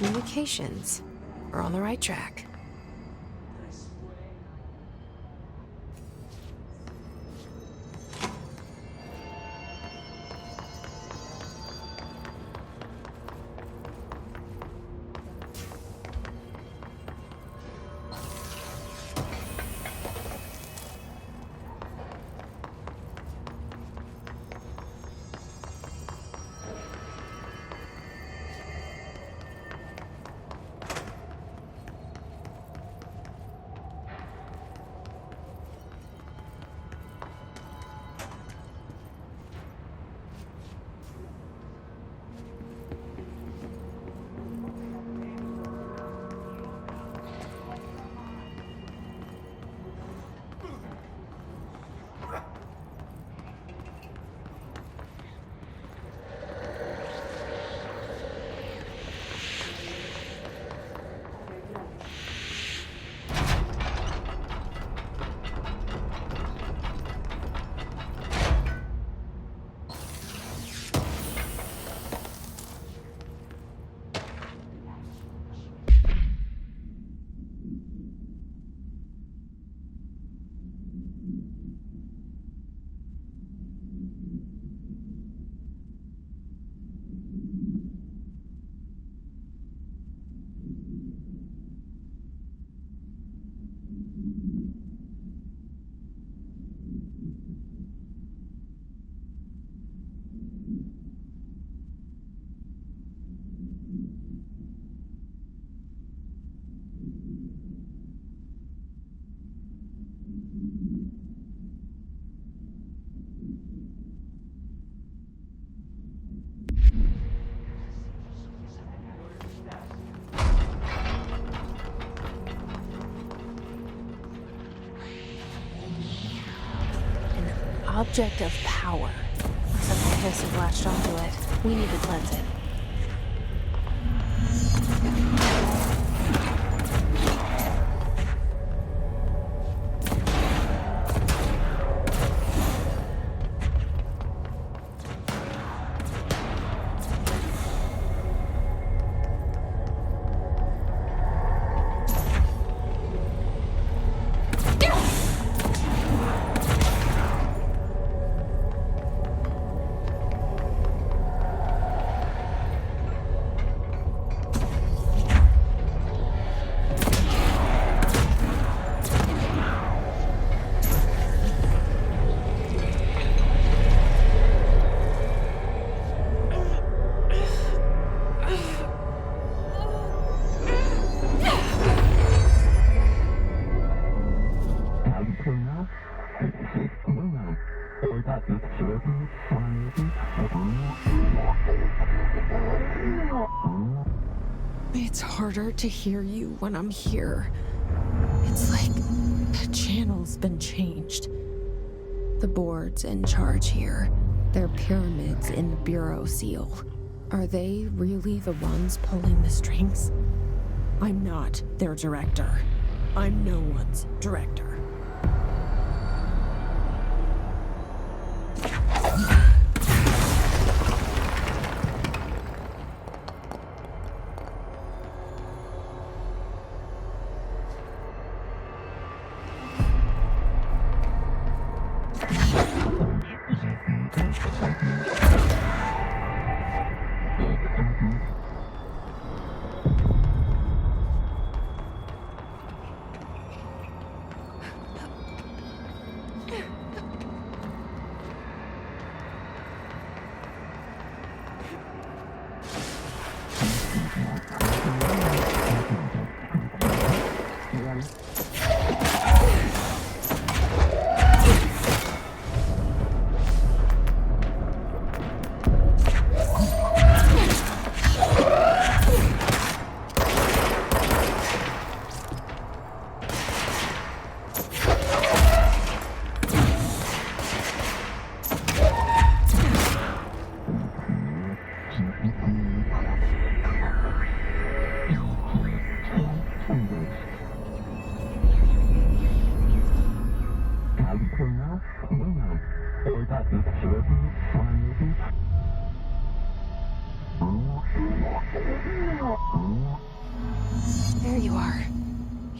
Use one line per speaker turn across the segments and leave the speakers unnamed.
communications. We're on the right track. Object of power. Some hiss have latched onto it. We need to cleanse it. It's harder to hear you when I'm here. It's like the channel's been changed. The board's in charge here. They're pyramids in the bureau seal. Are they really the ones pulling the strings? I'm not their director. I'm no one's director.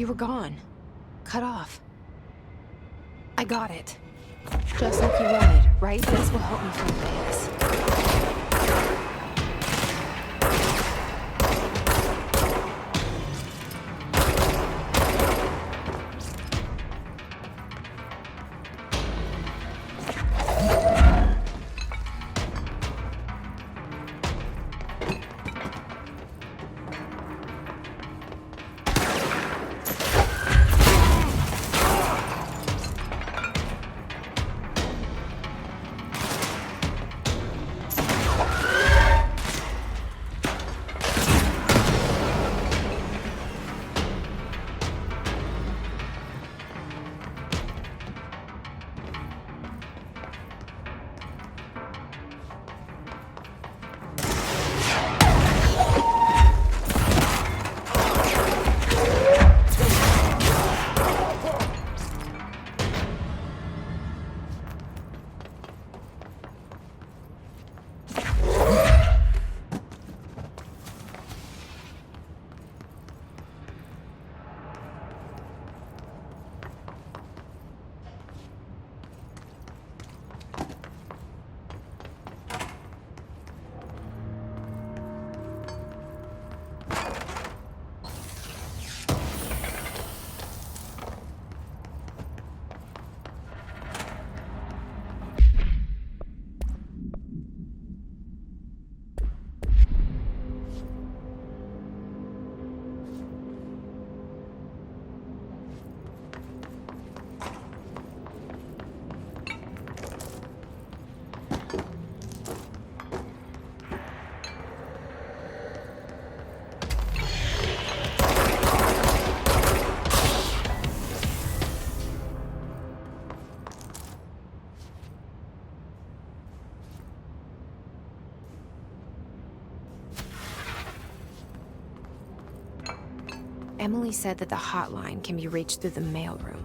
You were gone. Cut off. I got it. Just like you wanted, right? This will help me find this. Emily said that the hotline can be reached through the mailroom.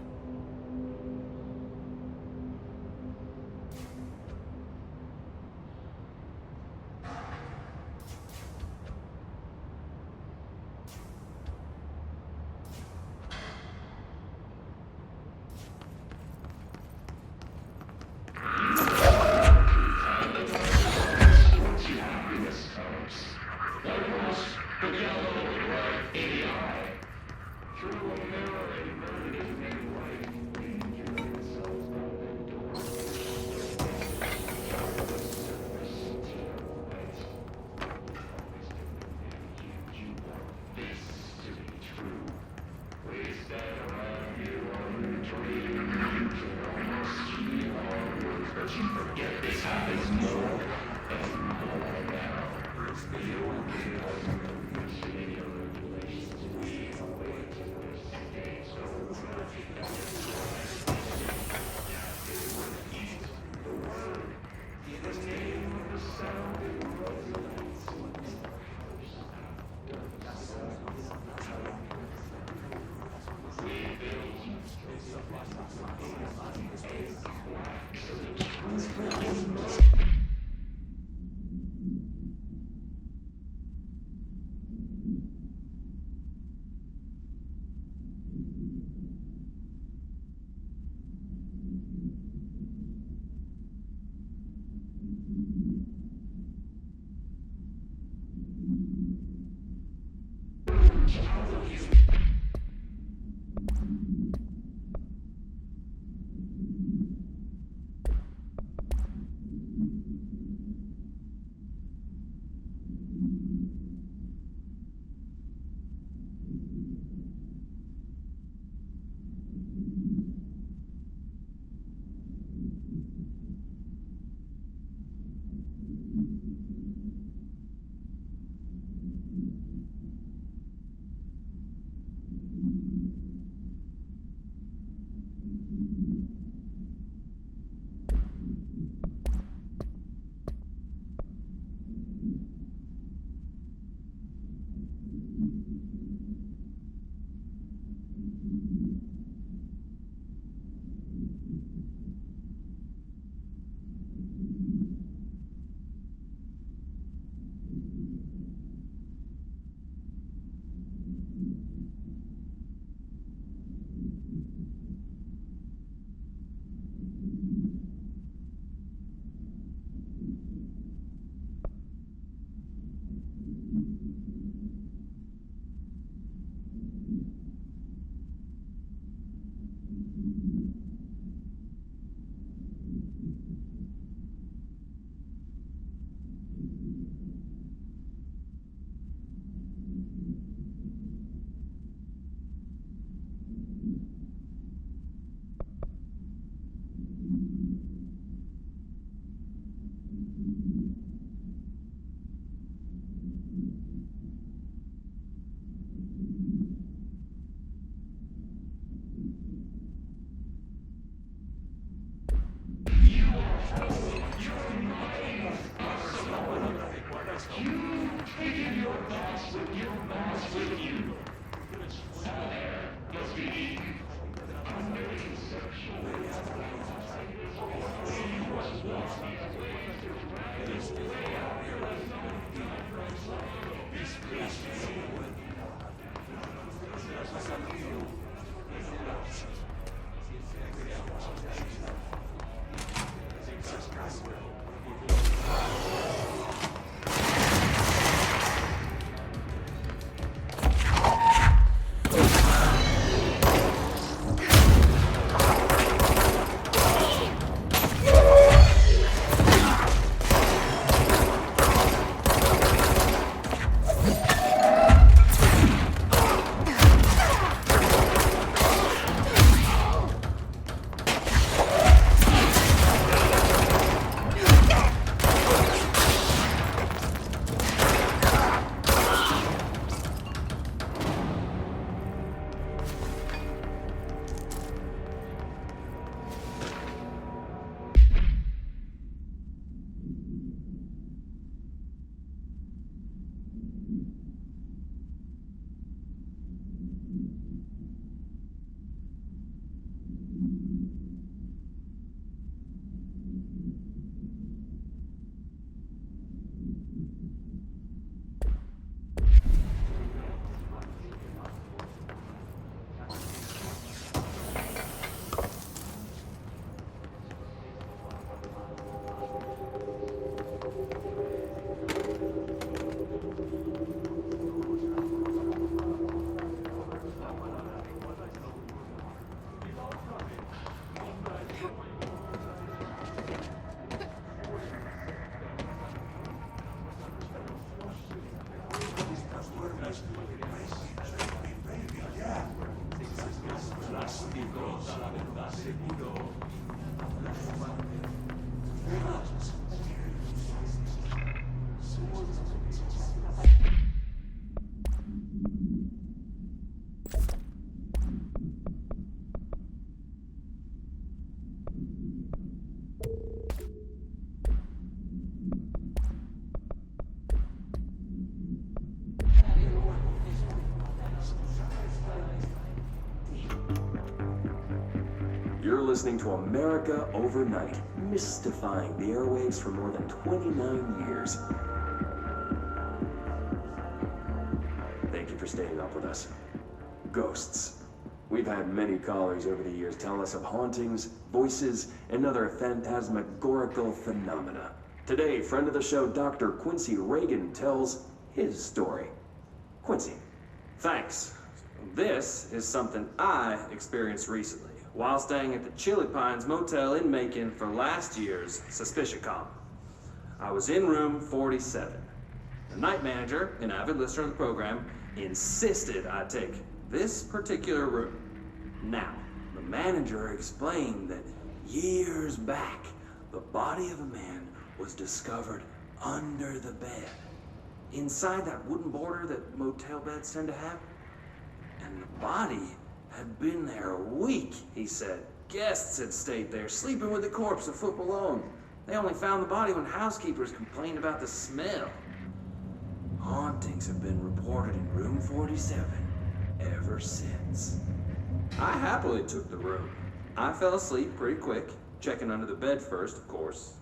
You're listening to America Overnight, mystifying the airwaves for more than 29 years. Thank you for staying up with us. Ghosts. We've had many callers over the years tell us of hauntings, voices, and other phantasmagorical phenomena. Today, friend of the show, Dr. Quincy Reagan, tells his story. Quincy.
Thanks. This is something I experienced recently while staying at the Chili Pines Motel in Macon for last year's SuspiciaCon. I was in room 47. The night manager, an avid listener of the program, insisted I take this particular room. Now, the manager explained that years back, the body of a man was discovered under the bed, inside that wooden border that motel beds tend to have. And the body had been there a week, he said. Guests had stayed there, sleeping with the corpse a foot below them. They only found the body when housekeepers complained about the smell. Hauntings have been reported in room 47 ever since. I happily took the room. I fell asleep pretty quick, checking under the bed first, of course.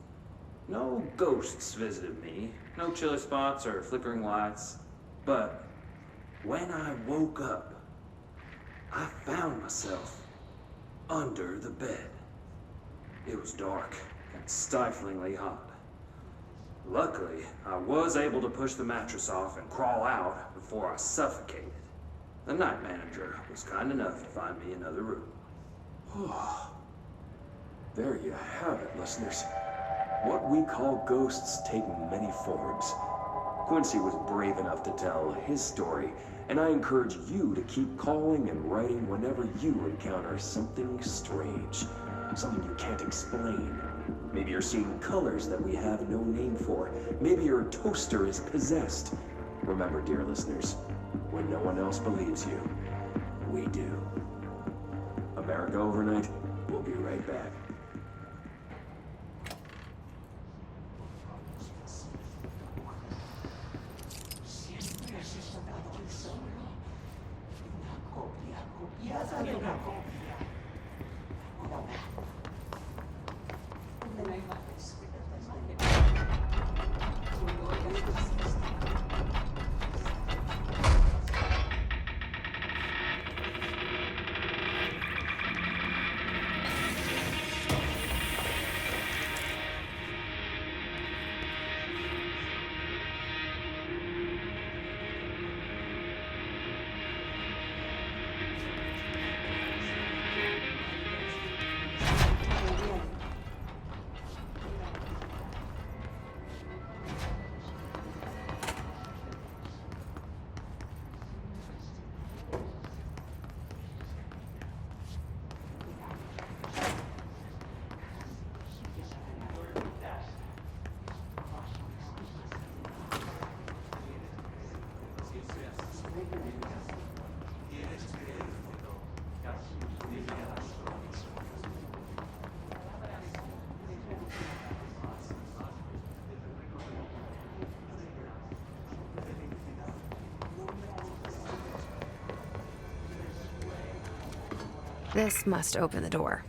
No ghosts visited me, no chilly spots or flickering lights. But when I woke up, I found myself under the bed. It was dark and stiflingly hot. Luckily, I was able to push the mattress off and crawl out before I suffocated. The night manager was kind enough to find me another room.
There you have it, listeners. What we call ghosts take many forms. Quincy was brave enough to tell his story, and I encourage you to keep calling and writing whenever you encounter something strange, something you can't explain. Maybe you're seeing colors that we have no name for. Maybe your toaster is possessed. Remember, dear listeners, when no one else believes you, we do. America Overnight, we'll be right back.
This must open the door.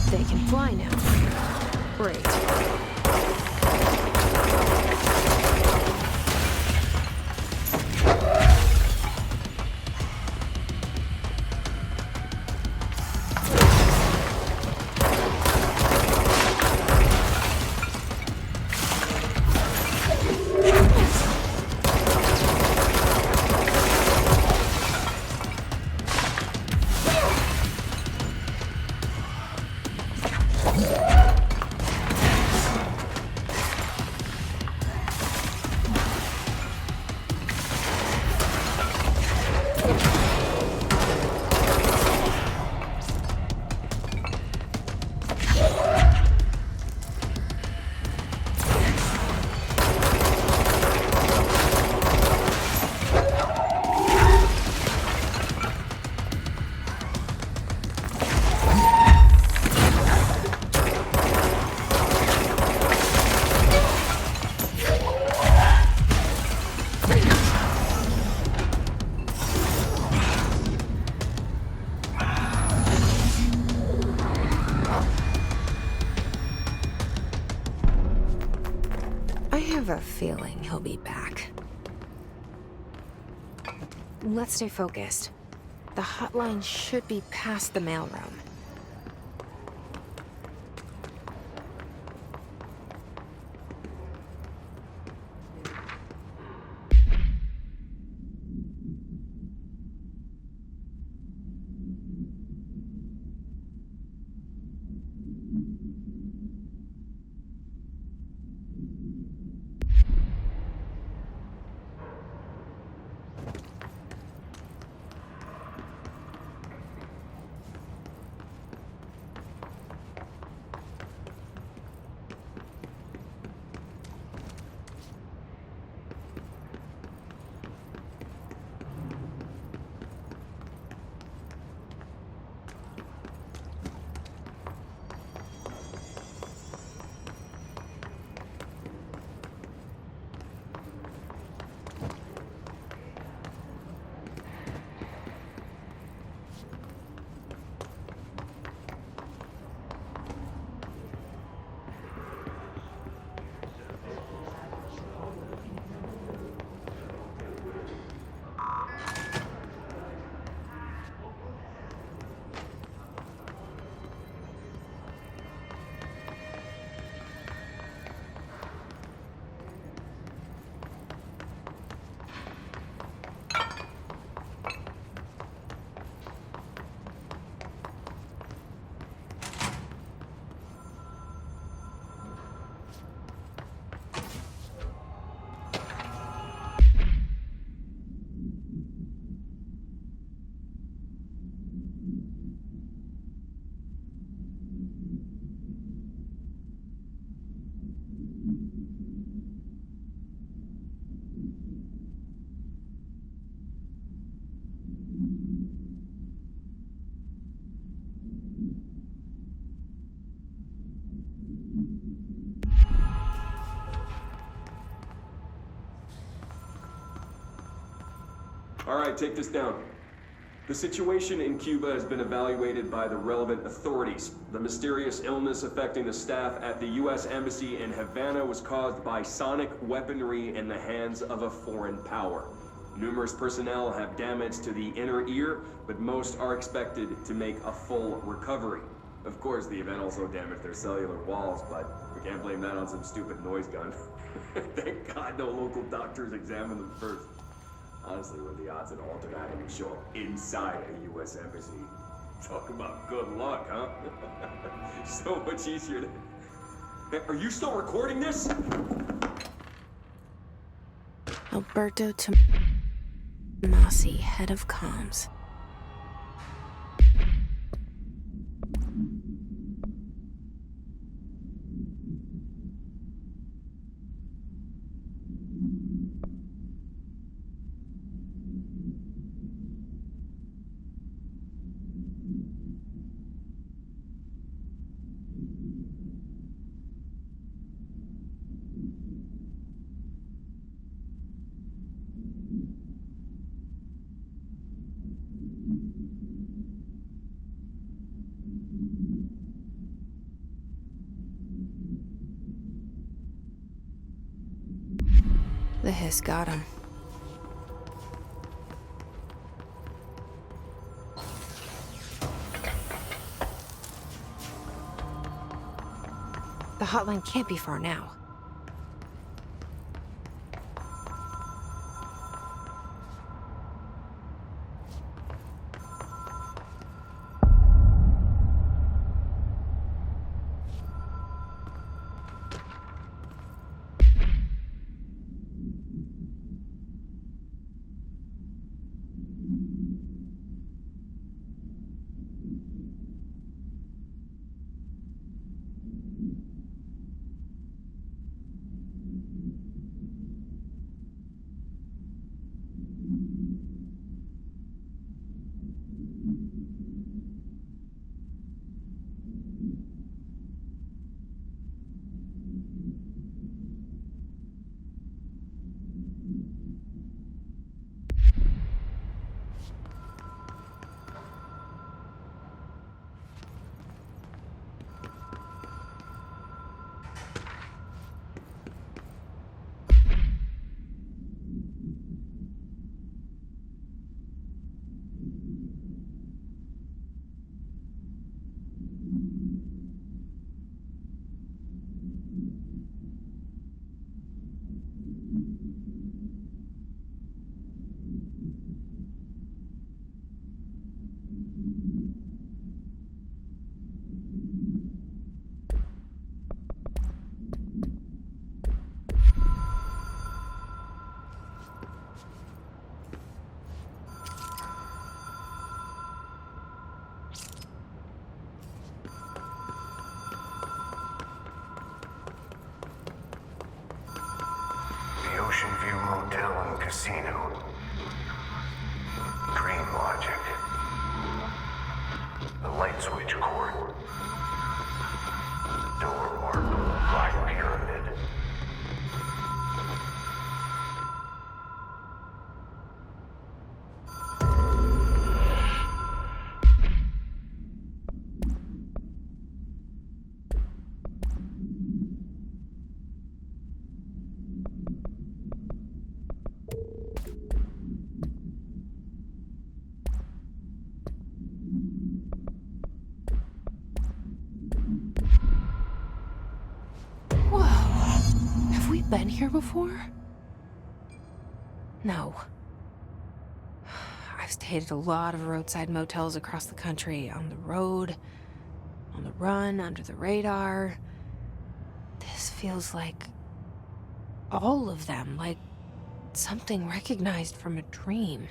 They can fly now. Great. I have a feeling he'll be back. Let's stay focused. The hotline should be past the mailroom.
All right, take this down. The situation in Cuba has been evaluated by the relevant authorities. The mysterious illness affecting the staff at the U.S. Embassy in Havana was caused by sonic weaponry in the hands of a foreign power. Numerous personnel have damage to the inner ear, but most are expected to make a full recovery. Of course, the event also damaged their cellular walls, but we can't blame that on some stupid noise gun. Thank God no local doctors examined them first. Honestly, what are the odds an alternate item would show up inside a U.S. embassy? Talk about good luck, huh? So much easier to... Hey, are you still recording this?
Alberto Tomassi, head of comms. The hiss got him.
The hotline can't be far now.
Ocean View Motel and Casino. Dream logic. The light switch cord. Door marked Black Pyramid.
Been here before? No. I've stayed at a lot of roadside motels across the country, on the road, on the run, under the radar. This feels like all of them, like something recognized from a dream.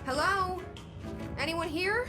Hello? Anyone here?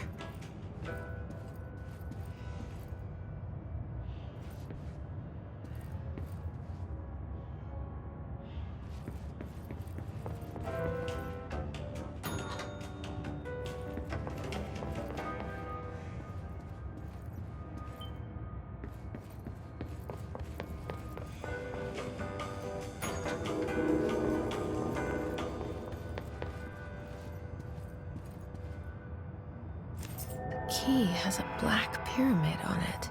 Key has a black pyramid on it.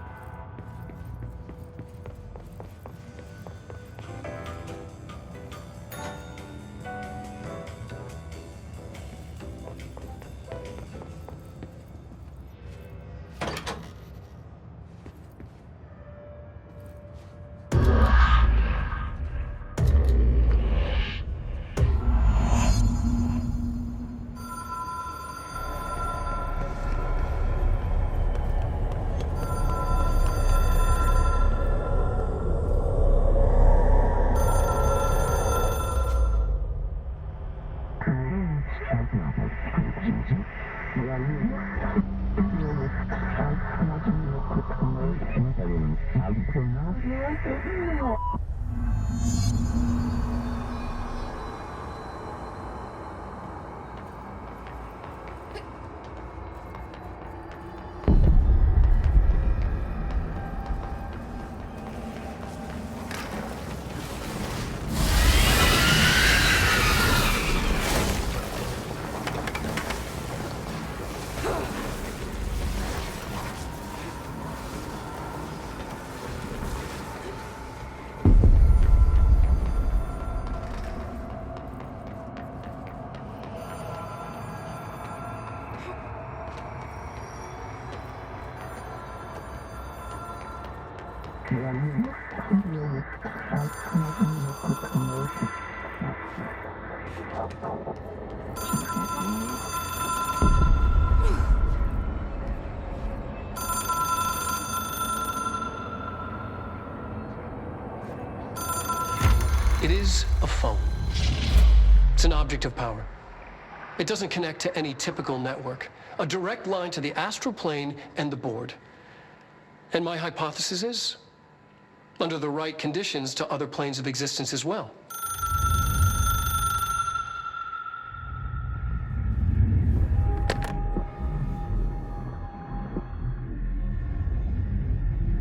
It is a phone. It's an object of power. It doesn't connect to any typical network. A direct line to the astral plane and the board. And my hypothesis is, under the right conditions, to other planes of existence as well.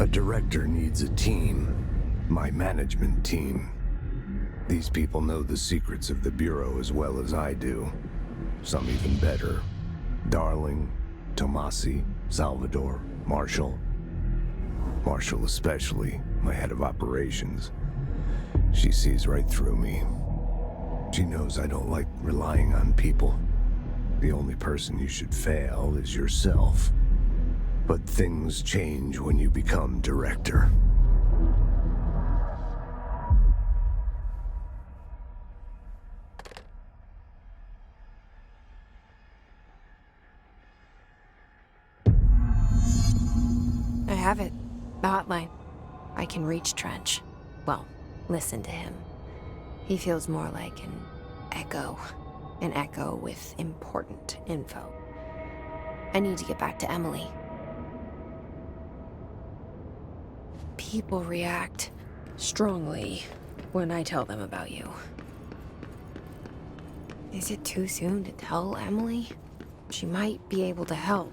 A director needs a team. My management team. These people know the secrets of the Bureau as well as I do. Some even better. Darling, Tomassi, Salvador, Marshall. Marshall especially, my head of operations. She sees right through me. She knows I don't like relying on people. The only person you should fail is yourself. But things change when you become director.
I have it. The hotline. I can reach Trench. Well, listen to him. He feels more like an echo. An echo with important info. I need to get back to Emily. People react strongly when I tell them about you. Is it too soon to tell Emily? She might be able to help.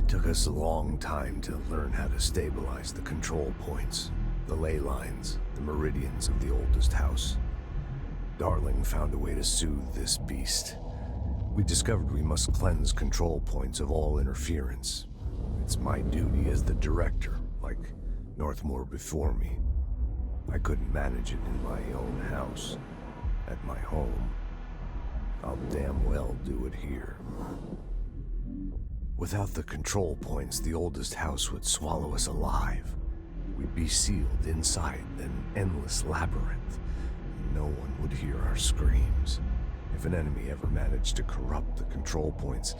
took us a long time to learn how to stabilize the control points, the ley lines, the meridians of the oldest house. Darling found a way to soothe this beast. We discovered we must cleanse control points of all interference. It's my duty as the director, like Northmore before me. I couldn't manage it in my own house, at my home. I'll damn well do it here. Without the control points, the oldest house would swallow us alive. We'd be sealed inside an endless labyrinth, and no one would hear our screams. If an enemy ever managed to corrupt the control points,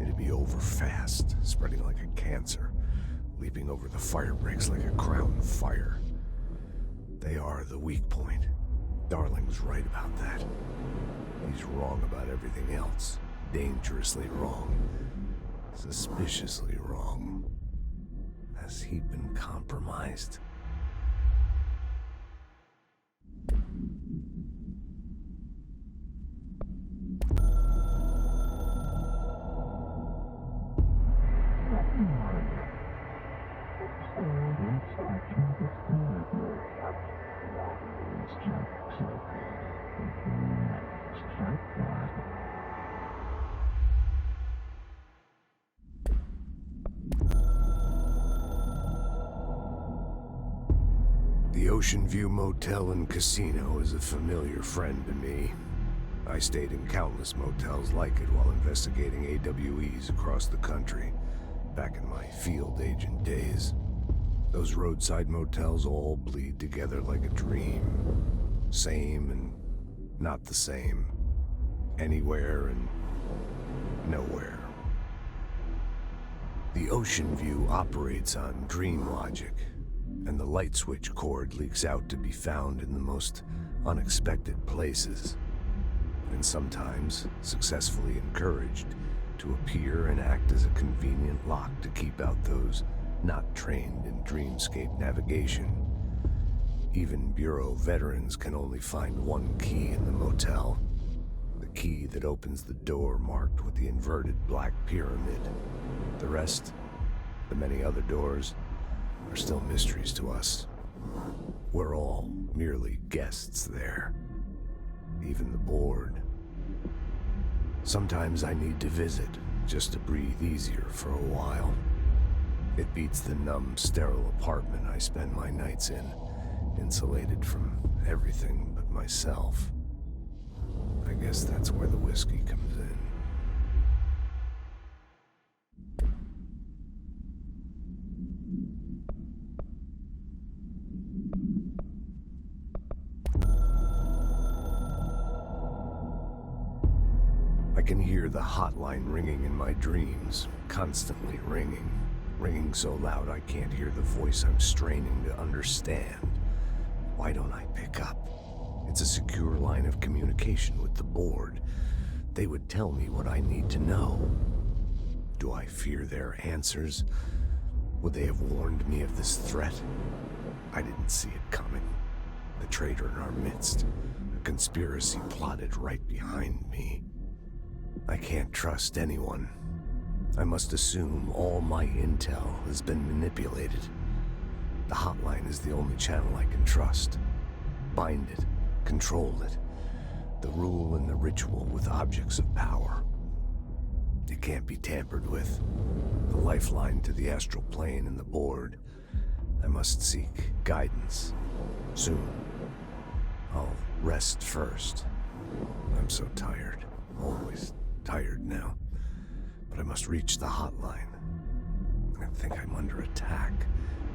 it'd be over fast, spreading like a cancer, leaping over the fire breaks like a crown fire. They are the weak point. Darling's right about that. He's wrong about everything else. Dangerously wrong. Suspiciously wrong. Has he been compromised? The Ocean View Motel and Casino is a familiar friend to me. I stayed in countless motels like it while investigating AWEs across the country, back in my field agent days. Those roadside motels all bleed together like a dream. Same and not the same. Anywhere and nowhere. The Ocean View operates on dream logic, and the light switch cord leaks out to be found in the most unexpected places, and sometimes successfully encouraged to appear and act as a convenient lock to keep out those not trained in dreamscape navigation. Even Bureau veterans can only find one key in the motel, the key that opens the door marked with the inverted black pyramid. The rest, the many other doors, are still mysteries to us. We're all merely guests there. Even the board. Sometimes I need to visit, just to breathe easier for a while. It beats the numb, sterile apartment I spend my nights in, insulated from everything but myself. I guess that's where the whiskey comes in. I can hear the hotline ringing in my dreams, constantly ringing. Ringing so loud I can't hear the voice I'm straining to understand. Why don't I pick up? It's a secure line of communication with the board. They would tell me what I need to know. Do I fear their answers? Would they have warned me of this threat? I didn't see it coming. The traitor in our midst. A conspiracy plotted right behind me. I can't trust anyone. I must assume all my intel has been manipulated. The hotline is the only channel I can trust. Bind it, control it. The rule and the ritual with objects of power. It can't be tampered with. The lifeline to the astral plane and the board. I must seek guidance. Soon. I'll rest first. I'm so tired. Always tired now. But I must reach the hotline. I think I'm under attack.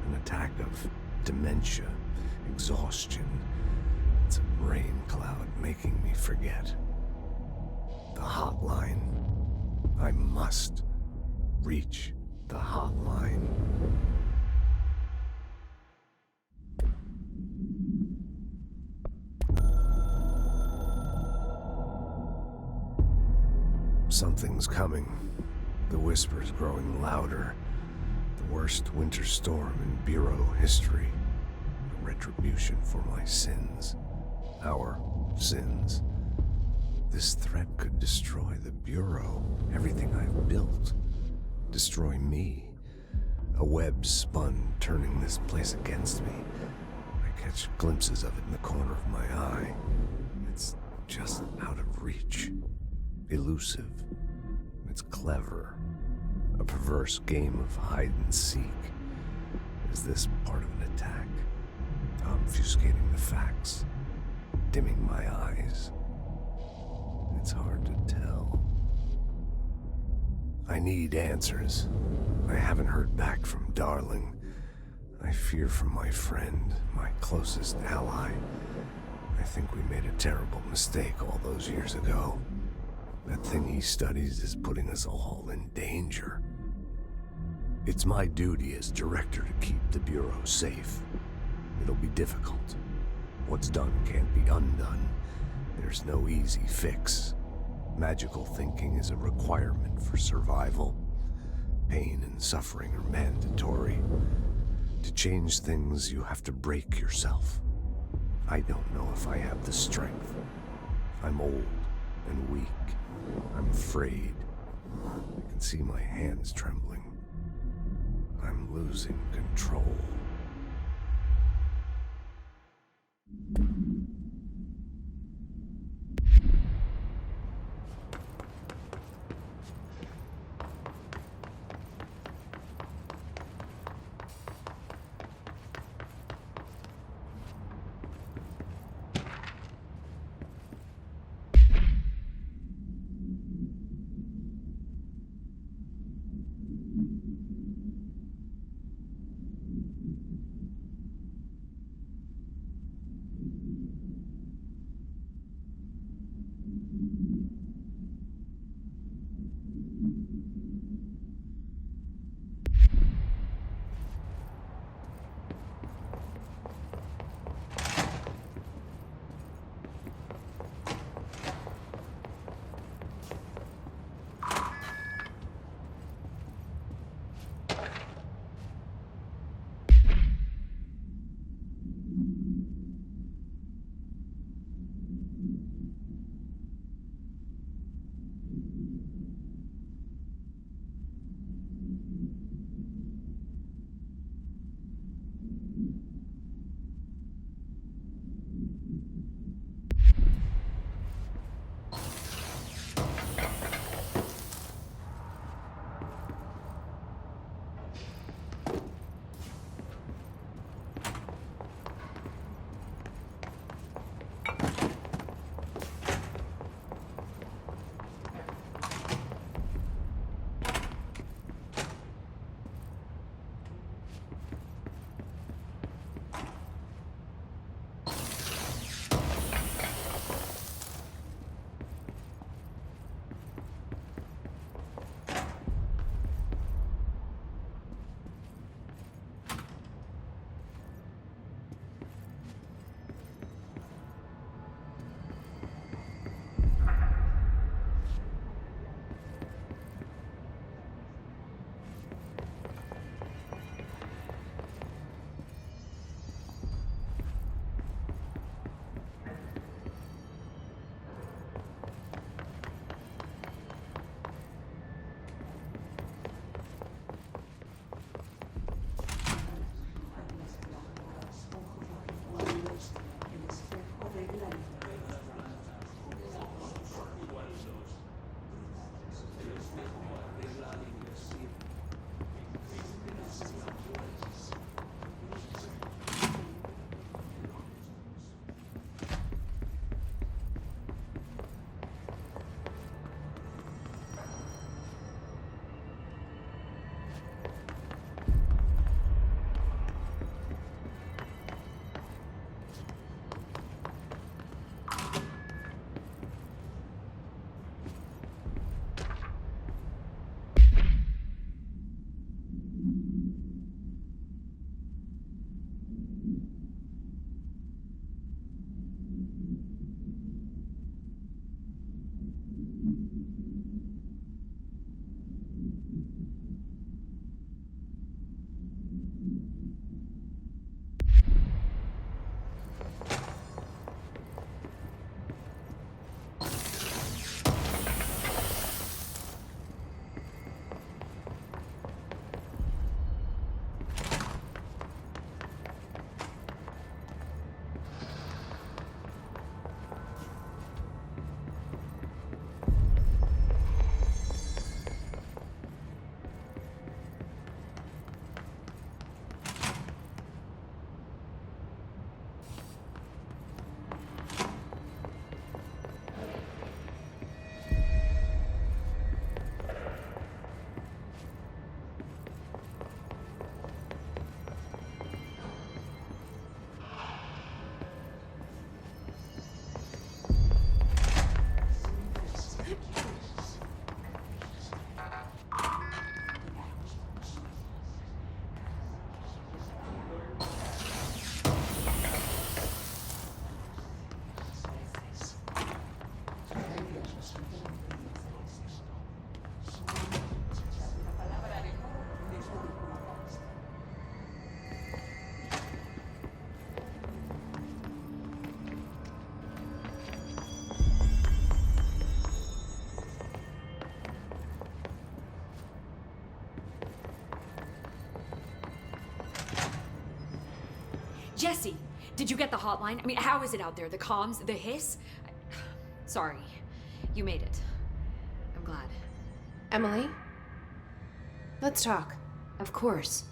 An attack of dementia, exhaustion. It's a rain cloud making me forget. The hotline. I must reach the hotline. Something's coming. The whispers growing louder. The worst winter storm in Bureau history. A retribution for my sins. Our sins. This threat could destroy the Bureau, everything I've built. destroy me. A web spun, turning this place against me. I catch glimpses of it in the corner of my eye. It's just out of reach. Elusive. It's clever. A perverse game of hide and seek. Is this part of an attack? Obfuscating the facts. Dimming my eyes. It's hard to tell. I need answers. I haven't heard back from Darling. I fear for my friend, my closest ally. I think we made a terrible mistake all those years ago. That thing he studies is putting us all in danger. It's my duty as director to keep the Bureau safe. It'll be difficult. What's done can't be undone. There's no easy fix. Magical thinking is a requirement for survival. Pain and suffering are mandatory. To change things, you have to break yourself. I don't know if I have the strength. I'm old and weak. I'm afraid. I can see my hands trembling. I'm losing control.
Jesse, did you get the hotline? I mean, how is it out there? The comms, the hiss? Sorry, you made it. I'm glad.
Emily? Let's talk.
Of course.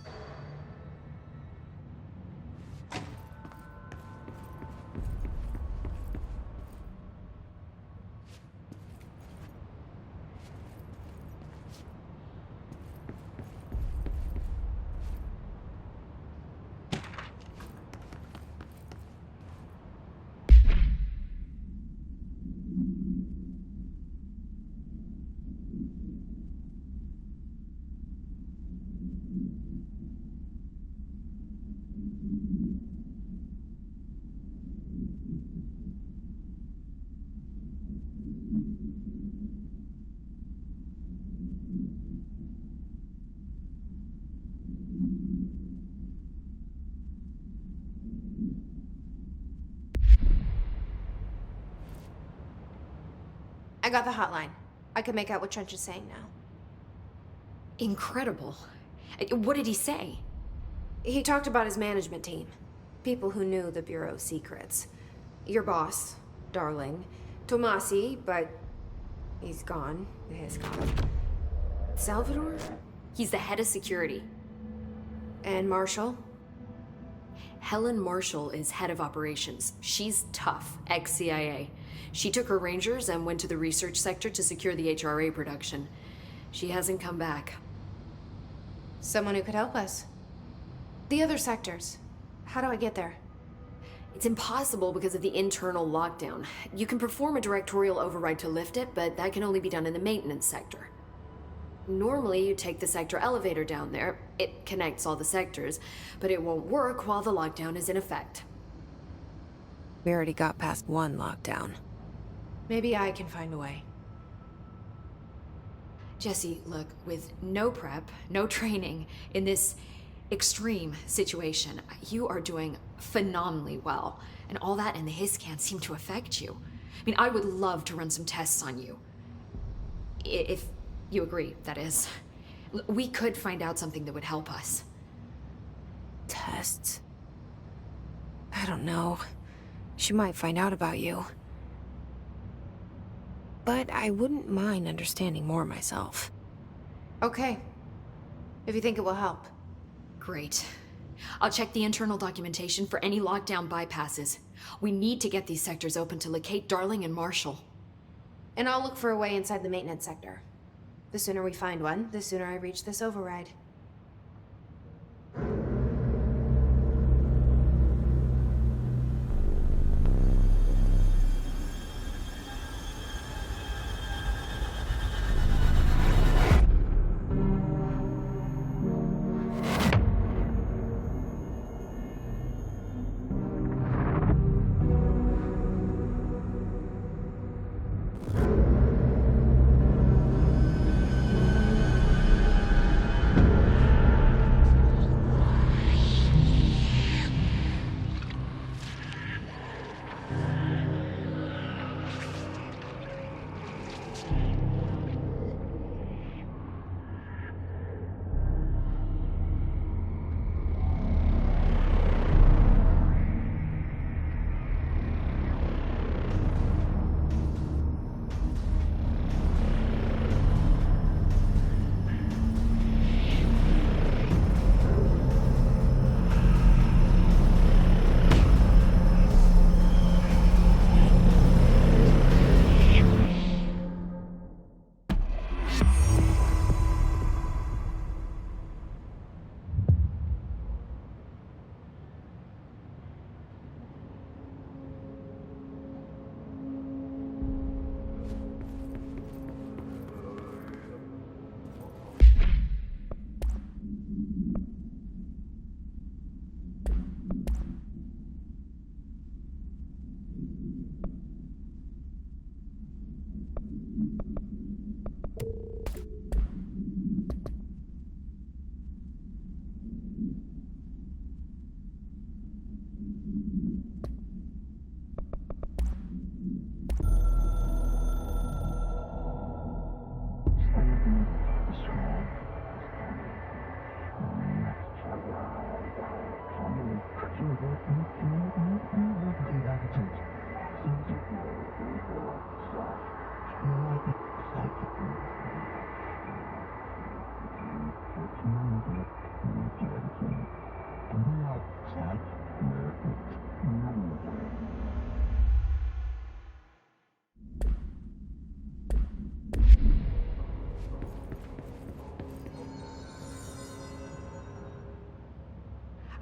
I got the hotline. I can make out what Trench is saying now.
Incredible. What did he say?
He talked about his management team. People who knew the Bureau's secrets. Your boss, Darling. Tomassi, but he's gone. His gone. Salvador?
He's the head of security.
And Marshall?
Helen Marshall is head of operations. She's tough, ex-CIA. She took her Rangers and went to the research sector to secure the HRA production. She hasn't come back.
Someone who could help us. The other sectors. How do I get there?
It's impossible because of the internal lockdown. You can perform a directorial override to lift it, but that can only be done in the maintenance sector. Normally, you take the sector elevator down there. It connects all the sectors, but it won't work while the lockdown is in effect.
We already got past one lockdown. Maybe I can find a way.
Jesse, look, with no prep, no training, in this extreme situation, you are doing phenomenally well. And all that and the hiss can't seem to affect you. I mean, I would love to run some tests on you. If you agree, that is. We could find out something that would help us.
Tests? I don't know. She might find out about you. But I wouldn't mind understanding more myself. Okay. If you think it will help.
Great. I'll check the internal documentation for any lockdown bypasses. We need to get these sectors open to locate Darling and Marshall.
And I'll look for a way inside the maintenance sector. The sooner we find one, the sooner I reach this override.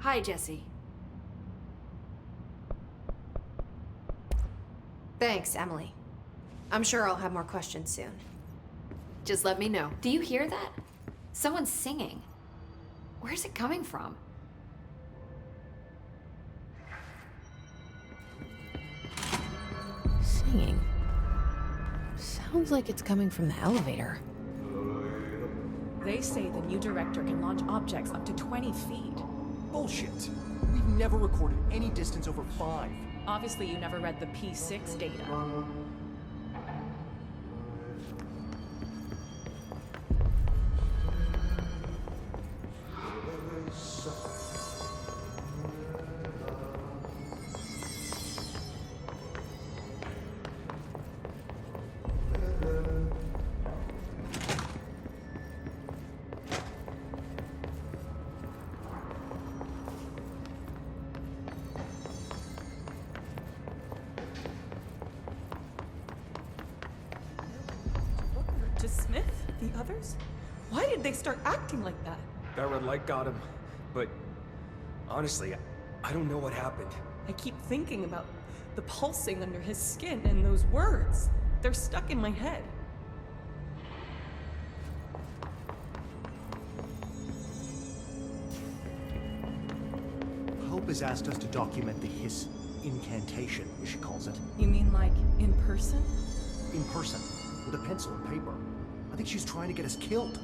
Hi, Jesse.
Thanks, Emily. I'm sure I'll have more questions soon.
Just let me know. Do you hear that? Someone's singing. Where's it coming from?
Singing. Sounds like it's coming from the elevator.
They say the new director can launch objects up to 20 feet.
Bullshit. We've never recorded any distance over 5.
Obviously, you never read the P6 data. To Smith? The others? Why did they start acting like that?
That red light got him. But honestly, I don't know what happened.
I keep thinking about the pulsing under his skin and those words. They're stuck in my head.
Hope has asked us to document the hiss incantation, as she calls it.
You mean like in person?
In person, with a pencil and paper. I think she's trying to get us killed.